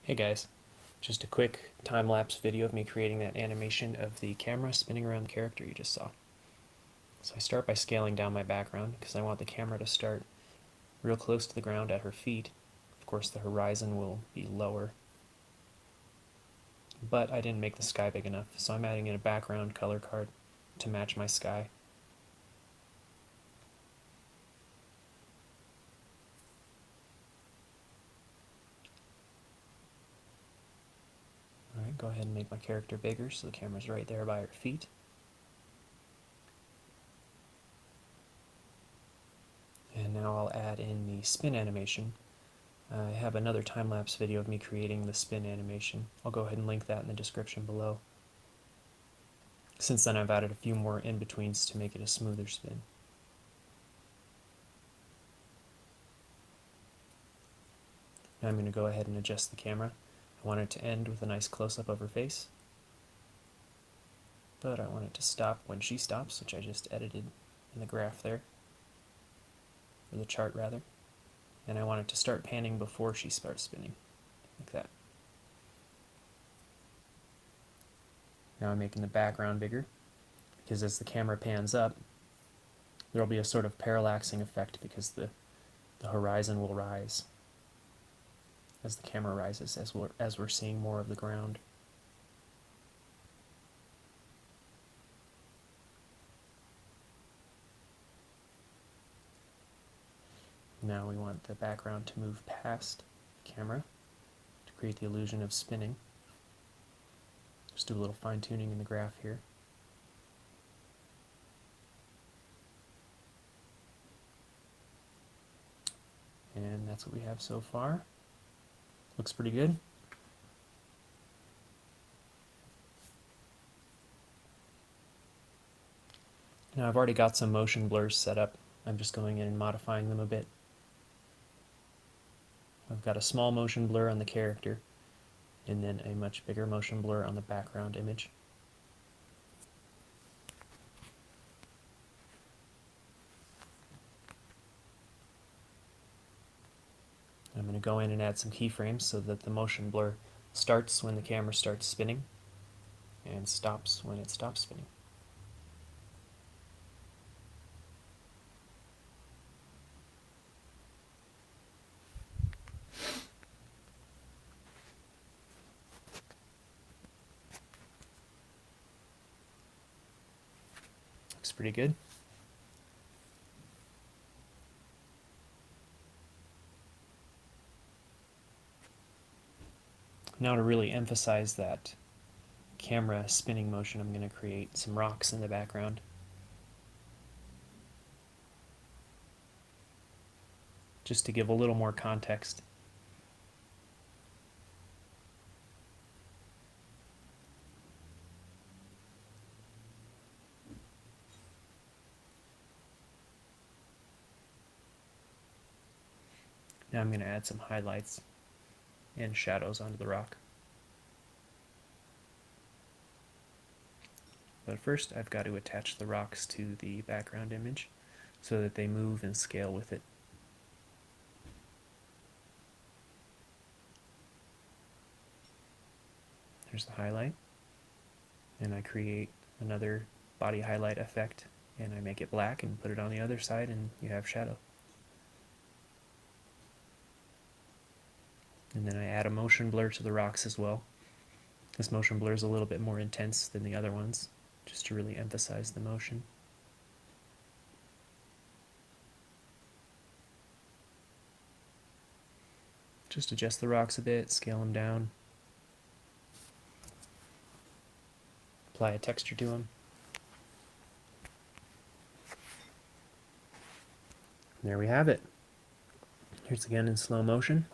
Hey guys, just a quick time-lapse video of me creating that animation of the camera spinning around the character you just saw. So I start by scaling down my background because I want the camera to start real close to the ground at her feet. Of course the horizon will be lower, but I didn't make the sky big enough, so I'm adding in a background color card to match my sky. Alright, go ahead and make my character bigger so the camera's right there by her feet. And now I'll add in the spin animation. I have another time-lapse video of me creating the spin animation. I'll go ahead and link that in the description below. Since then I've added a few more in-betweens to make it a smoother spin. Now I'm going to go ahead and adjust the camera. I want it to end with a nice close-up of her face, but I want it to stop when she stops, which I just edited in the graph there, or the chart rather, and I want it to start panning before she starts spinning, like that. Now I'm making the background bigger, because as the camera pans up, there will be a sort of parallaxing effect because the horizon will rise as the camera rises, as we're seeing more of the ground. Now we want the background to move past the camera to create the illusion of spinning. Just do a little fine-tuning in the graph here. And that's what we have so far. Looks pretty good. Now I've already got some motion blurs set up. I'm just going in and modifying them a bit. I've got a small motion blur on the character, and then a much bigger motion blur on the background image. I'm going to go in and add some keyframes so that the motion blur starts when the camera starts spinning and stops when it stops spinning. Looks pretty good. Now to really emphasize that camera spinning motion, I'm going to create some rocks in the background. Just to give a little more context. Now I'm going to add some highlights and shadows onto the rock. But first I've got to attach the rocks to the background image so that they move and scale with it. There's the highlight, and I create another body highlight effect, and I make it black and put it on the other side, and you have shadow. And then I add a motion blur to the rocks as well. This motion blur is a little bit more intense than the other ones, just to really emphasize the motion. Just adjust the rocks a bit, scale them down, apply a texture to them. And there we have it. Here's again in slow motion.